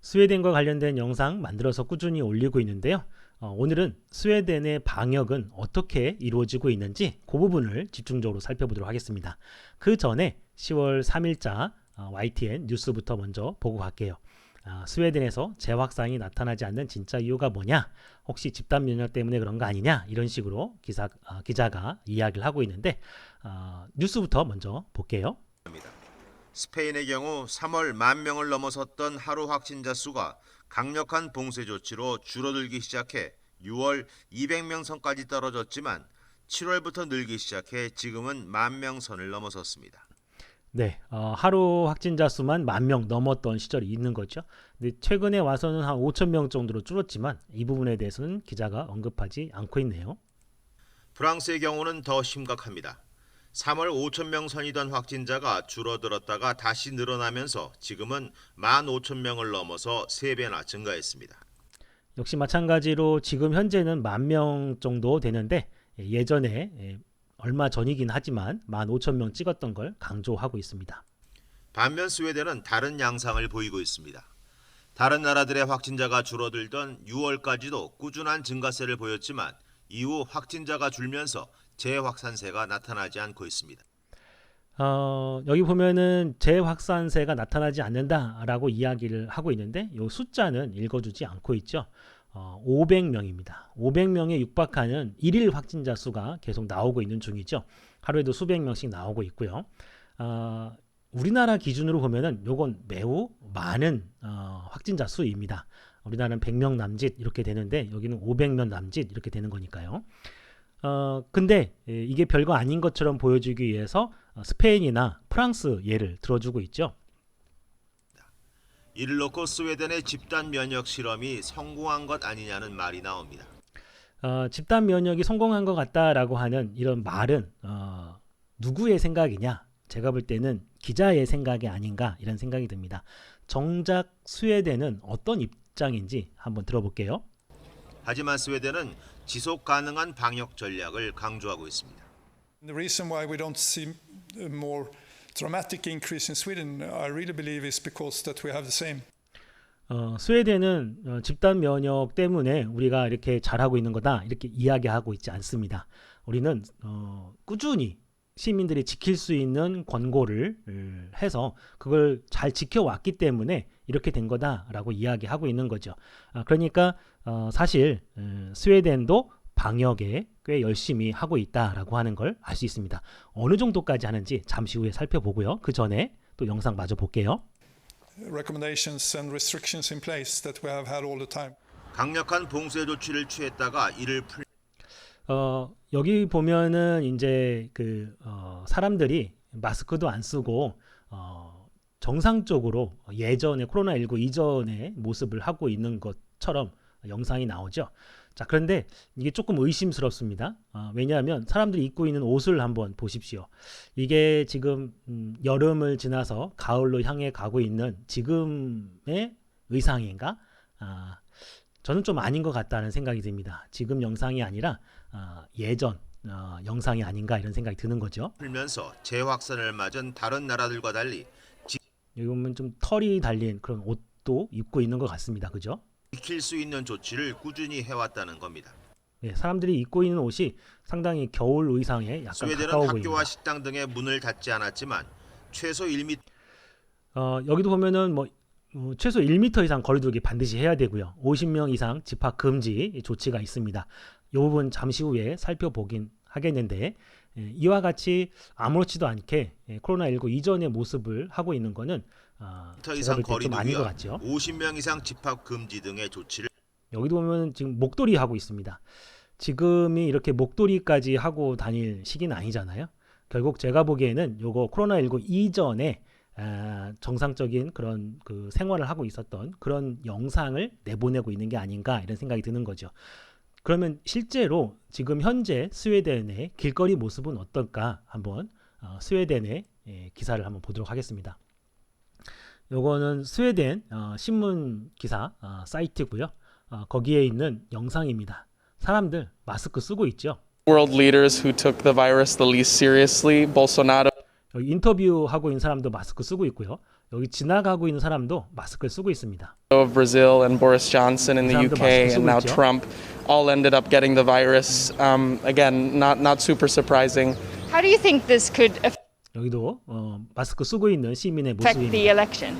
스웨덴과 관련된 영상 만들어서 꾸준히 올리고 있는데요. 오늘은 스웨덴의 방역은 어떻게 이루어지고 있는지 그 부분을 집중적으로 살펴보도록 하겠습니다. 그 전에 10월 3일자 YTN 뉴스부터 먼저 보고 갈게요. 스웨덴에서 재확산이 나타나지 않는 진짜 이유가 뭐냐? 혹시 집단 면역 때문에 그런 거 아니냐? 이런 식으로 기자가 이야기를 하고 있는데 뉴스부터 먼저 볼게요. 스페인의 경우 3월 10,000명을 넘어섰던 하루 확진자 수가 강력한 봉쇄 조치로 줄어들기 시작해 6월 200명 선까지 떨어졌지만 7월부터 늘기 시작해 지금은 10,000명 선을 넘어섰습니다. 네, 하루 확진자 수만 10,000명 넘었던 시절이 있는 거죠. 근데 최근에 와서는 한 5,000명 정도로 줄었지만 이 부분에 대해서는 기자가 언급하지 않고 있네요. 프랑스의 경우는 더 심각합니다. 3월 5,000명 선이던 확진자가 줄어들었다가 다시 늘어나면서 지금은 15,000명을 넘어서 3배나 증가했습니다. 역시 마찬가지로 지금 현재는 10,000명 정도 되는데 예전에 얼마 전이긴 하지만 15,000명 찍었던 걸 강조하고 있습니다. 반면 스웨덴은 다른 양상을 보이고 있습니다. 다른 나라들의 확진자가 줄어들던 6월까지도 꾸준한 증가세를 보였지만 이후 확진자가 줄면서 재확산세가 나타나지 않고 있습니다. 여기 보면은 재확산세가 나타나지 않는다라고 이야기를 하고 있는데 이 숫자는 읽어주지 않고 있죠. 500명입니다. 500명에 육박하는 일일 확진자 수가 계속 나오고 있는 중이죠. 하루에도 수백 명씩 나오고 있고요. 우리나라 기준으로 보면은 요건 매우 많은 확진자 수입니다. 우리나라는 100명 남짓 이렇게 되는데 여기는 500명 남짓 이렇게 되는 거니까요. 근데 이게 별거 아닌 것처럼 보여주기 위해서 스페인이나 프랑스 예를 들어주고 있죠. 이를 놓고 스웨덴의 집단 면역 실험이 성공한 것 아니냐는 말이 나옵니다. 집단 면역이 성공한 것 같다라고 하는 이런 말은 누구의 생각이냐? 제가 볼 때는 기자의 생각이 아닌가 이런 생각이 듭니다. 정작 스웨덴은 어떤 입장인지 한번 들어볼게요. 하지만 스웨덴은 지속 가능한 방역 전략을 강조하고 있습니다. The reason why we don't see a more dramatic increase in Sweden, I really believe, is because that we have the same. 스웨덴은 집단 면역 때문에 우리가 이렇게 잘하고 있는 거다 이렇게 이야기하고 있지 않습니다. 우리는 꾸준히 시민들이 지킬 수 있는 권고를 해서 그걸 잘 지켜왔기 때문에 이렇게 된 거다라고 이야기하고 있는 거죠. 그러니까 사실 스웨덴도 방역에 꽤 열심히 하고 있다라고 하는 걸 알 수 있습니다. 어느 정도까지 하는지 잠시 후에 살펴보고요. 그 전에 또 영상 마저 볼게요. Recommendations and restrictions in place that we have had all the time. 강력한 봉쇄 조치를 취했다가 이를 여기 보면은 이제 사람들이 마스크도 안 쓰고 정상적으로 예전에 코로나19 이전의 모습을 하고 있는 것처럼 영상이 나오죠. 자, 그런데 이게 조금 의심스럽습니다. 왜냐하면 사람들이 입고 있는 옷을 한번 보십시오. 이게 지금 여름을 지나서 가을로 향해 가고 있는 지금의 의상인가? 저는 좀 아닌 것 같다는 생각이 듭니다. 지금 영상이 아니라 예전 영상이 아닌가 이런 생각이 드는 거죠. 풀면서 재확산을 맞은 다른 나라들과 달리 여기 보면 좀 털이 달린 그런 옷도 입고 있는 것 같습니다. 그죠? 지킬 수 있는 조치를 꾸준히 해왔다는 겁니다. 네, 사람들이 입고 있는 옷이 상당히 겨울 의상에 약간 스웨덴은 가까워 학교와 보입니다. 식당 등의 문을 닫지 않았지만 최소 1m 여기도 보면은 최소 1m 이상 거리두기 반드시 해야 되고요. 50명 이상 집합 금지 조치가 있습니다. 이 부분 잠시 후에 살펴보긴 하겠는데 이와 같이 아무렇지도 않게 코로나19 이전의 모습을 하고 있는 거는 이상 좀 아닌 것 거리두기와 같죠. 50명 이상 집합 금지 등의 조치를 여기도 보면 지금 목도리 하고 있습니다. 지금이 이렇게 목도리까지 하고 다닐 시기는 아니잖아요. 결국 제가 보기에는 요거 코로나19 이전에 정상적인 그런 생활을 하고 있었던 그런 영상을 내보내고 있는 게 아닌가 이런 생각이 드는 거죠. 그러면 실제로 지금 현재 스웨덴의 길거리 모습은 어떨까 한번 스웨덴의 기사를 한번 보도록 하겠습니다. 요거는 스웨덴 신문 기사 사이트고요. 거기에 있는 영상입니다. 사람들 마스크 쓰고 있죠. World leaders who took the virus the least seriously, Bolsonaro 여기 인터뷰하고 있는 사람도 마스크 쓰고 있고요. 여기 지나가고 있는 사람도 마스크를 쓰고 있습니다. of Brazil and Boris Johnson in the 사람도 UK 마스크 and 쓰고 now 있죠. Trump all ended up getting the virus. Again, not super surprising. How do you think this could 여기도 마스크 쓰고 있는 시민의 affect 모습입니다. the election?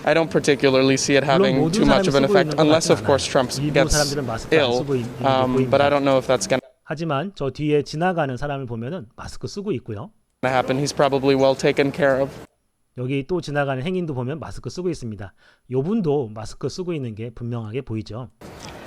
I don't particularly see it 물론 having 모든 too much of an 사람이 쓰고 effect, 있는 것 unless 같진 of course 않아요. Trump 일부 gets 사람들은 마스크 안 ill. 쓰고 있는 게 But I 보입니다. don't know if that's going 하지만 저 뒤에 지나가는 사람을 보면은 마스크 쓰고 있고요. to happen. He's probably well taken care of. 여기 또 지나가는 행인도 보면 마스크 쓰고 있습니다. 요 분도 마스크 쓰고 있는 게 분명하게 보이죠.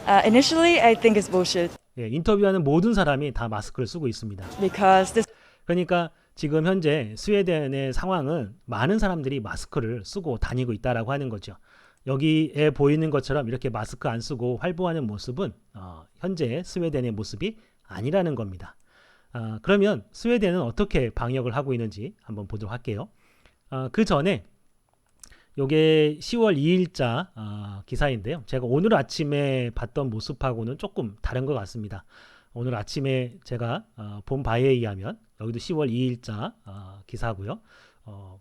Initially, I think it's bullshit 예, 인터뷰하는 모든 사람이 다 마스크를 쓰고 있습니다. because this 그러니까 지금 현재 스웨덴의 상황은 많은 사람들이 마스크를 쓰고 다니고 있다라고 하는 거죠. 여기에 보이는 것처럼 이렇게 마스크 안 쓰고 활보하는 모습은 현재 스웨덴의 모습이 아니라는 겁니다. 그러면 스웨덴은 어떻게 방역을 하고 있는지 한번 보도록 할게요. 그 전에 요게 10월 2일자 기사인데요. 제가 오늘 아침에 봤던 모습하고는 조금 다른 것 같습니다. 오늘 아침에 제가 본 바에 의하면 여기도 10월 2일자 기사고요.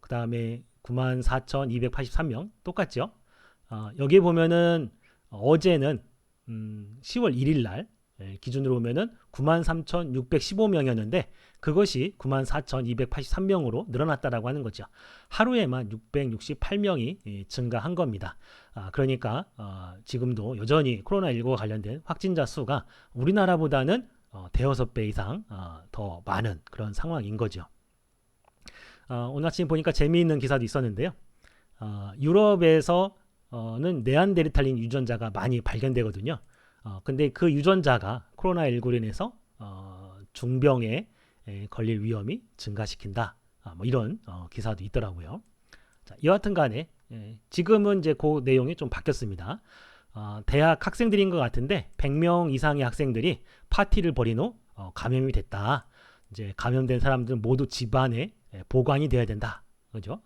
그 다음에 94,283명 똑같죠. 여기에 보면은 어제는 10월 1일 날 기준으로 보면은 93,615명이었는데 그것이 94,283명으로 늘어났다라고 하는 거죠. 하루에만 668명이 증가한 겁니다. 그러니까 지금도 여전히 코로나19와 관련된 확진자 수가 우리나라보다는 대여섯 배 이상 더 많은 그런 상황인 거죠. 오늘 아침 보니까 재미있는 기사도 있었는데요. 유럽에서는 네안데르탈린 유전자가 많이 발견되거든요. 근데 그 유전자가 코로나19로 인해서 중병에 걸릴 위험이 증가시킨다. 뭐 이런 기사도 있더라고요. 자, 여하튼 간에 지금은 이제 그 내용이 좀 바뀌었습니다. 대학 학생들인 것 같은데 100명 이상의 학생들이 파티를 벌인 후 감염이 됐다. 이제 감염된 사람들은 모두 집안에 보관이 돼야 된다. 그죠?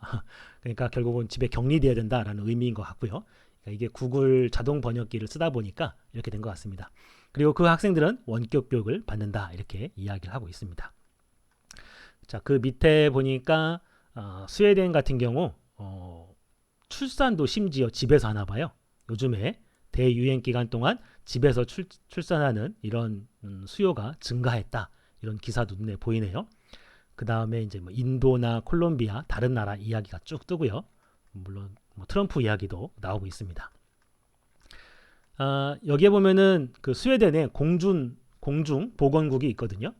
그러니까 결국은 집에 격리돼야 된다라는 의미인 것 같고요. 그러니까 이게 구글 자동 번역기를 쓰다 보니까 이렇게 된 것 같습니다. 그리고 그 학생들은 원격 교육을 받는다 이렇게 이야기를 하고 있습니다. 자, 그 밑에 보니까 스웨덴 같은 경우 출산도 심지어 집에서 하나 봐요. 요즘에 대유행 기간 동안 집에서 출산하는 이런 수요가 증가했다. 이런 기사도 눈에 보이네요. 그 다음에 이제 뭐 인도나 콜롬비아 다른 나라 이야기가 쭉 뜨고요. 물론 뭐 트럼프 이야기도 나오고 있습니다. 여기에 보면은 그 스웨덴의 공중 보건국이 있거든요.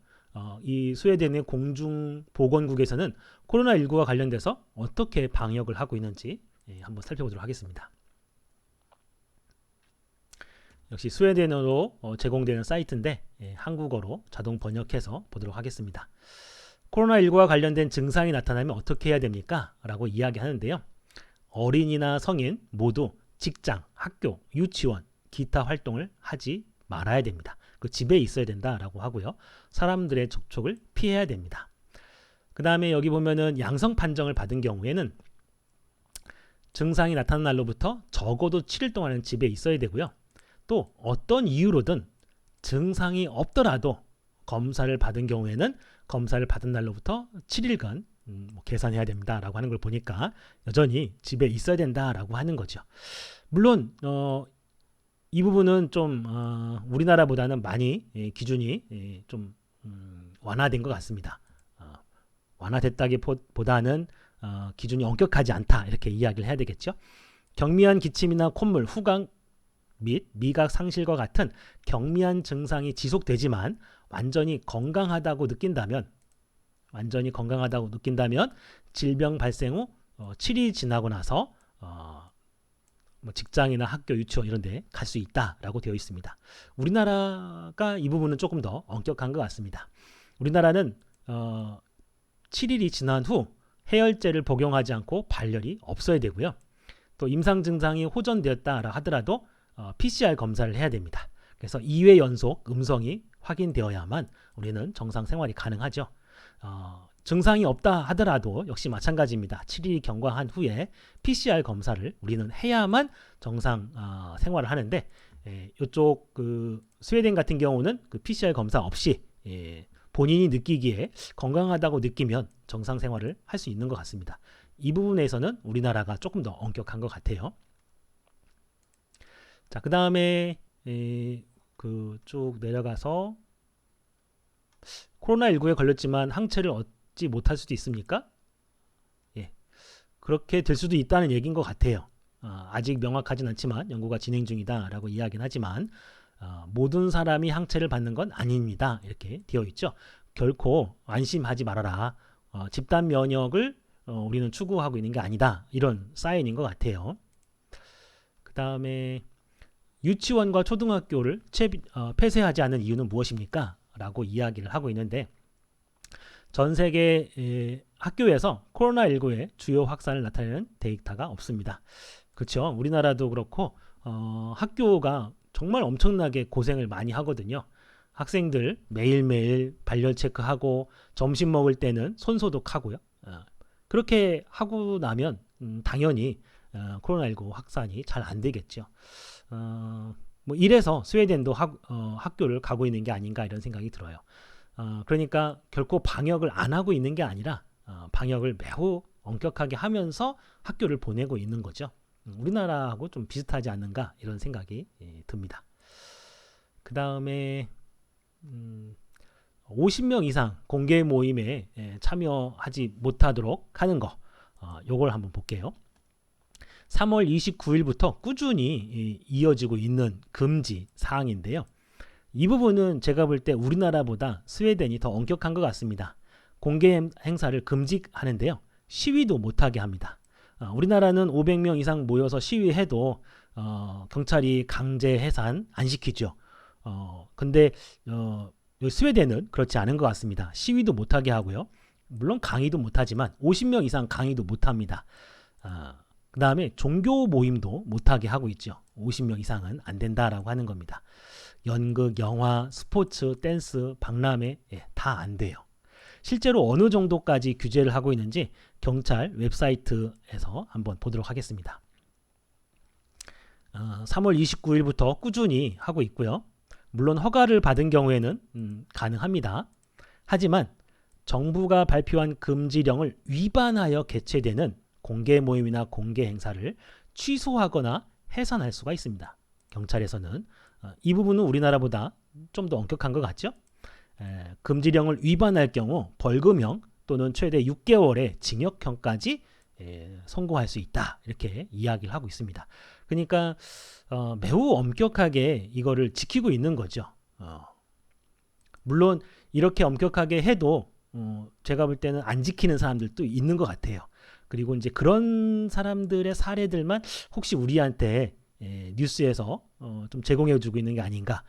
이 스웨덴의 공중 보건국에서는 코로나19와 관련돼서 어떻게 방역을 하고 있는지 한번 살펴보도록 하겠습니다. 역시 스웨덴어로 제공되는 사이트인데 한국어로 자동 번역해서 보도록 하겠습니다. 코로나19와 관련된 증상이 나타나면 어떻게 해야 됩니까? 라고 이야기하는데요. 어린이나 성인 모두 직장, 학교, 유치원, 기타 활동을 하지 말아야 됩니다. 그 집에 있어야 된다라고 하고요. 사람들의 접촉을 피해야 됩니다. 그 다음에 여기 보면은 양성 판정을 받은 경우에는 증상이 나타난 날로부터 적어도 7일 동안은 집에 있어야 되고요. 또 어떤 이유로든 증상이 없더라도 검사를 받은 경우에는 검사를 받은 날로부터 7일간 계산해야 됩니다라고 하는 걸 보니까 여전히 집에 있어야 된다라고 하는 거죠. 물론 이 부분은 좀 우리나라보다는 많이 기준이 좀 완화된 것 같습니다. 완화됐다기보다는 기준이 엄격하지 않다 이렇게 이야기를 해야 되겠죠. 경미한 기침이나 콧물, 후각 및 미각 상실과 같은 경미한 증상이 지속되지만 완전히 건강하다고 느낀다면 질병 발생 후 7일 지나고 나서 뭐 직장이나 학교, 유치원 이런 데 갈 수 있다라고 되어 있습니다. 우리나라가 이 부분은 조금 더 엄격한 것 같습니다. 우리나라는 7일이 지난 후 해열제를 복용하지 않고 발열이 없어야 되고요. 또 임상 증상이 호전되었다 하더라도 PCR 검사를 해야 됩니다. 그래서 2회 연속 음성이 확인되어야만 우리는 정상 생활이 가능하죠. 증상이 없다 하더라도 역시 마찬가지입니다. 7일이 경과한 후에 PCR 검사를 우리는 해야만 정상 생활을 하는데 이쪽 그 스웨덴 같은 경우는 그 PCR 검사 없이 본인이 느끼기에 건강하다고 느끼면 정상 생활을 할 수 있는 것 같습니다. 이 부분에서는 우리나라가 조금 더 엄격한 것 같아요. 자, 그 다음에 그 쭉 내려가서 코로나19에 걸렸지만 항체를 얻지 못할 수도 있습니까? 예, 그렇게 될 수도 있다는 얘기인 것 같아요. 아직 명확하진 않지만 연구가 진행 중이다라고 이야기는 하지만 모든 사람이 항체를 받는 건 아닙니다. 이렇게 되어 있죠. 결코 안심하지 말아라. 집단 면역을 우리는 추구하고 있는 게 아니다. 이런 사인인 것 같아요. 그 다음에 유치원과 초등학교를 폐쇄하지 않는 이유는 무엇입니까? 라고 이야기를 하고 있는데 전 세계 학교에서 코로나19의 주요 확산을 나타내는 데이터가 없습니다. 그렇죠. 우리나라도 그렇고 학교가 정말 엄청나게 고생을 많이 하거든요. 학생들 매일매일 발열 체크하고 점심 먹을 때는 손 소독하고요. 그렇게 하고 나면 당연히 코로나19 확산이 잘 안 되겠죠. 뭐 이래서 스웨덴도 학교를 가고 있는 게 아닌가 이런 생각이 들어요. 그러니까 결코 방역을 안 하고 있는 게 아니라 방역을 매우 엄격하게 하면서 학교를 보내고 있는 거죠. 우리나라하고 좀 비슷하지 않는가 이런 생각이 듭니다. 그 다음에 50명 이상 공개 모임에 참여하지 못하도록 하는 거 요걸 한번 볼게요. 3월 29일부터 꾸준히 이어지고 있는 금지 사항인데요. 이 부분은 제가 볼 때 우리나라보다 스웨덴이 더 엄격한 것 같습니다. 공개 행사를 금지하는데요. 시위도 못하게 합니다. 우리나라는 500명 이상 모여서 시위해도 경찰이 강제 해산 안 시키죠. 근데 스웨덴은 그렇지 않은 것 같습니다. 시위도 못하게 하고요. 물론 강의도 못하지만 50명 이상 강의도 못합니다. 그 다음에 종교 모임도 못하게 하고 있죠. 50명 이상은 안 된다라고 하는 겁니다. 연극, 영화, 스포츠, 댄스, 박람회 다 안 돼요. 실제로 어느 정도까지 규제를 하고 있는지 경찰 웹사이트에서 한번 보도록 하겠습니다. 3월 29일부터 꾸준히 하고 있고요. 물론 허가를 받은 경우에는 가능합니다. 하지만 정부가 발표한 금지령을 위반하여 개최되는 공개 모임이나 공개 행사를 취소하거나 해산할 수가 있습니다. 경찰에서는 이 부분은 우리나라보다 좀 더 엄격한 것 같죠? 금지령을 위반할 경우 벌금형 또는 최대 6개월의 징역형까지 선고할 수 있다. 이렇게 이야기를 하고 있습니다. 그러니까 매우 엄격하게 이거를 지키고 있는 거죠. 물론 이렇게 엄격하게 해도 제가 볼 때는 안 지키는 사람들도 있는 것 같아요. 그리고 이제 그런 사람들의 사례들만 혹시 우리한테 뉴스에서 좀 제공해주고 있는 게 아닌가.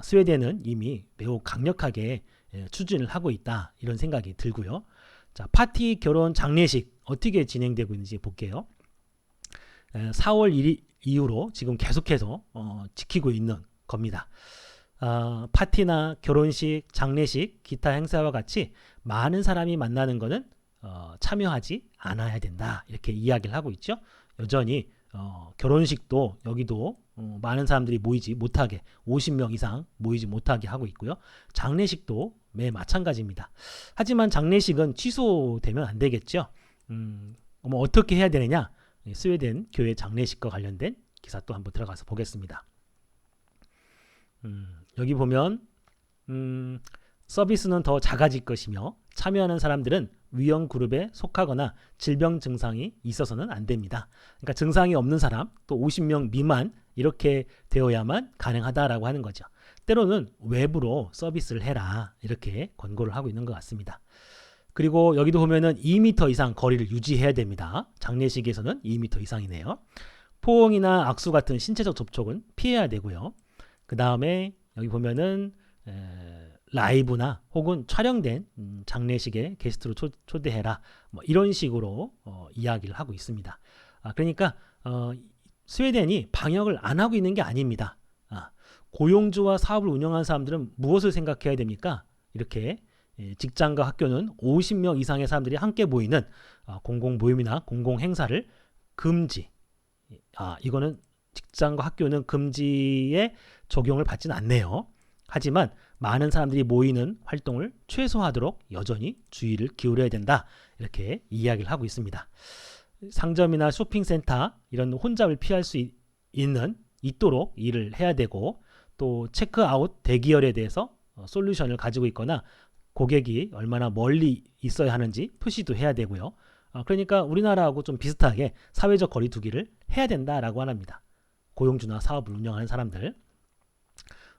스웨덴은 이미 매우 강력하게 추진을 하고 있다. 이런 생각이 들고요. 자, 파티, 결혼, 장례식 어떻게 진행되고 있는지 볼게요. 4월 1일 이후로 지금 계속해서 지키고 있는 겁니다. 파티나 결혼식, 장례식, 기타 행사와 같이 많은 사람이 만나는 것은 참여하지 않아야 된다. 이렇게 이야기를 하고 있죠. 여전히 결혼식도 여기도 많은 사람들이 모이지 못하게 50명 이상 모이지 못하게 하고 있고요. 장례식도 매 마찬가지입니다. 하지만 장례식은 취소되면 안 되겠죠. 뭐 어떻게 해야 되느냐? 스웨덴 교회 장례식과 관련된 기사 또 한번 들어가서 보겠습니다. 여기 보면 서비스는 더 작아질 것이며 참여하는 사람들은 위험 그룹에 속하거나 질병 증상이 있어서는 안 됩니다. 그러니까 증상이 없는 사람 또 50명 미만 이렇게 되어야만 가능하다라고 하는 거죠. 때로는 외부로 서비스를 해라 이렇게 권고를 하고 있는 것 같습니다. 그리고 여기도 보면은 2m 이상 거리를 유지해야 됩니다. 장례식에서는 2m 이상이네요. 포옹이나 악수 같은 신체적 접촉은 피해야 되고요. 그 다음에 여기 보면은 라이브나 혹은 촬영된 장례식에 게스트로 초대해라 뭐 이런 식으로 이야기를 하고 있습니다. 그러니까 스웨덴이 방역을 안 하고 있는 게 아닙니다. 고용주와 사업을 운영하는 사람들은 무엇을 생각해야 됩니까? 이렇게 직장과 학교는 50명 이상의 사람들이 함께 모이는 공공 모임이나 공공 행사를 금지. 이거는 직장과 학교는 금지에 적용을 받지는 않네요. 하지만 많은 사람들이 모이는 활동을 최소화하도록 여전히 주의를 기울여야 된다. 이렇게 이야기를 하고 있습니다. 상점이나 쇼핑센터 이런 혼잡을 피할 수 있도록 일을 해야 되고 또 체크아웃 대기열에 대해서 솔루션을 가지고 있거나 고객이 얼마나 멀리 있어야 하는지 표시도 해야 되고요. 그러니까 우리나라하고 좀 비슷하게 사회적 거리 두기를 해야 된다라고 합니다. 고용주나 사업을 운영하는 사람들.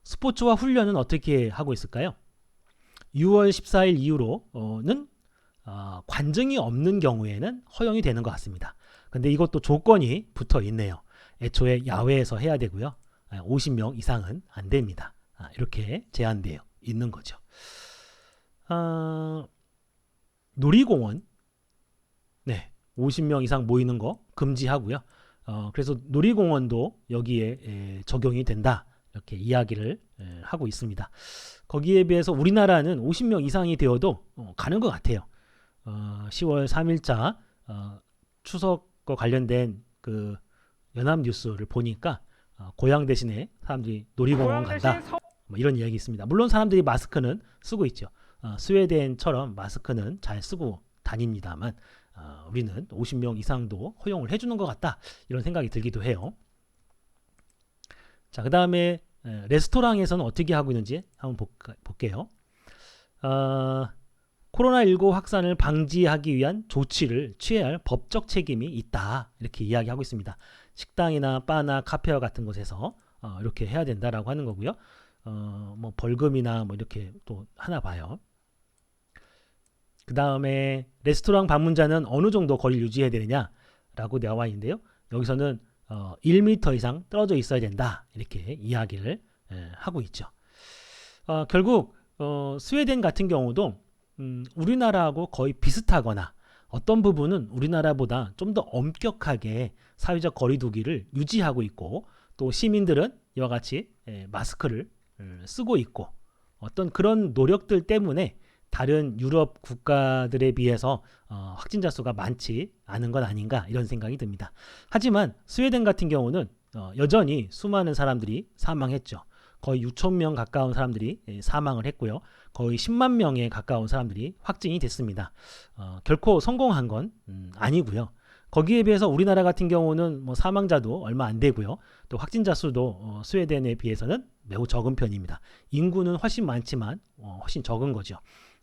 스포츠와 훈련은 어떻게 하고 있을까요? 6월 14일 이후로는 관중이 없는 경우에는 허용이 되는 것 같습니다. 근데 이것도 조건이 붙어 있네요. 애초에 야외에서 해야 되고요. 50명 이상은 안 됩니다. 이렇게 제한되어 있는 거죠. 놀이공원 50명 이상 모이는 거 금지하고요. 그래서 놀이공원도 여기에 적용이 된다. 이렇게 이야기를 하고 있습니다. 거기에 비해서 우리나라는 50명 이상이 되어도 가는 것 같아요. 10월 3일자 추석과 관련된 그 연합뉴스를 보니까 고향 대신에 사람들이 놀이공원 간다. 뭐 이런 이야기 있습니다. 물론 사람들이 마스크는 쓰고 있죠. 스웨덴처럼 마스크는 잘 쓰고 다닙니다만 우리는 50명 이상도 허용을 해주는 것 같다. 이런 생각이 들기도 해요. 자, 그 다음에 레스토랑에서는 어떻게 하고 있는지 한번 볼게요. 코로나19 확산을 방지하기 위한 조치를 취해야 할 법적 책임이 있다. 이렇게 이야기하고 있습니다. 식당이나 바나 카페와 같은 곳에서 이렇게 해야 된다라고 하는 거고요. 뭐 벌금이나 뭐 이렇게 또 하나 봐요. 그 다음에 레스토랑 방문자는 어느 정도 거리를 유지해야 되느냐라고 나와 있는데요. 여기서는 1m 이상 떨어져 있어야 된다. 이렇게 이야기를 하고 있죠. 결국 스웨덴 같은 경우도 우리나라하고 거의 비슷하거나 어떤 부분은 우리나라보다 좀 더 엄격하게 사회적 거리 두기를 유지하고 있고 또 시민들은 이와 같이 마스크를 쓰고 있고 어떤 그런 노력들 때문에 다른 유럽 국가들에 비해서 확진자 수가 많지 않은 건 아닌가 이런 생각이 듭니다. 하지만 스웨덴 같은 경우는 여전히 수많은 사람들이 사망했죠. 거의 6,000명 가까운 사람들이 사망을 했고요. 거의 10만 명에 가까운 사람들이 확진이 됐습니다. 결코 성공한 건 아니고요. 거기에 비해서 우리나라 같은 경우는 뭐 사망자도 얼마 안 되고요. 또 확진자 수도 스웨덴에 비해서는 매우 적은 편입니다. 인구는 훨씬 많지만 훨씬 적은 거죠.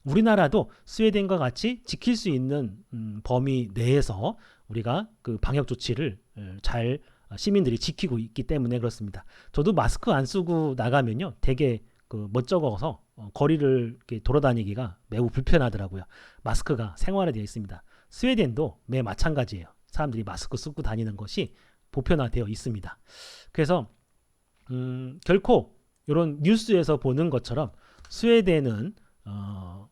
우리나라도 스웨덴과 같이 지킬 수 있는 범위 내에서 우리가 그 방역 조치를 잘 시민들이 지키고 있기 때문에 그렇습니다. 저도 마스크 안 쓰고 나가면요, 되게 그 멋쩍어서 거리를 이렇게 돌아다니기가 매우 불편하더라고요. 마스크가 생활화되어 있습니다. 스웨덴도 매 마찬가지예요. 사람들이 마스크 쓰고 다니는 것이 보편화되어 있습니다. 그래서 결코 이런 뉴스에서 보는 것처럼 스웨덴은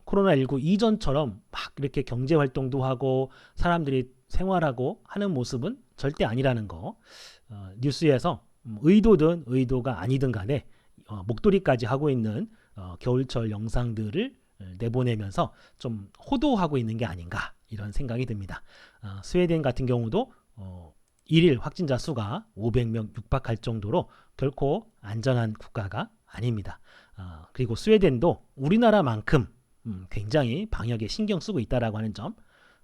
코로나19 이전처럼 막 이렇게 경제 활동도 하고 사람들이 생활하고 하는 모습은 절대 아니라는 거. 뉴스에서 의도든 의도가 아니든 간에 목도리까지 하고 있는 겨울철 영상들을 내보내면서 좀 호도하고 있는 게 아닌가 이런 생각이 듭니다. 스웨덴 같은 경우도 일일 확진자 수가 500명 육박할 정도로 결코 안전한 국가가 아닙니다. 그리고 스웨덴도 우리나라만큼 굉장히 방역에 신경 쓰고 있다라고 하는 점,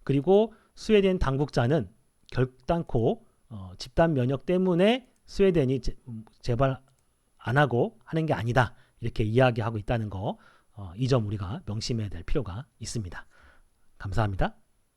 그리고 스웨덴 당국자는 결단코 집단 면역 때문에 스웨덴이 재발 안 하고 하는 게 아니다 이렇게 이야기하고 있다는 거, 이 점 우리가 명심해야 될 필요가 있습니다. 감사합니다.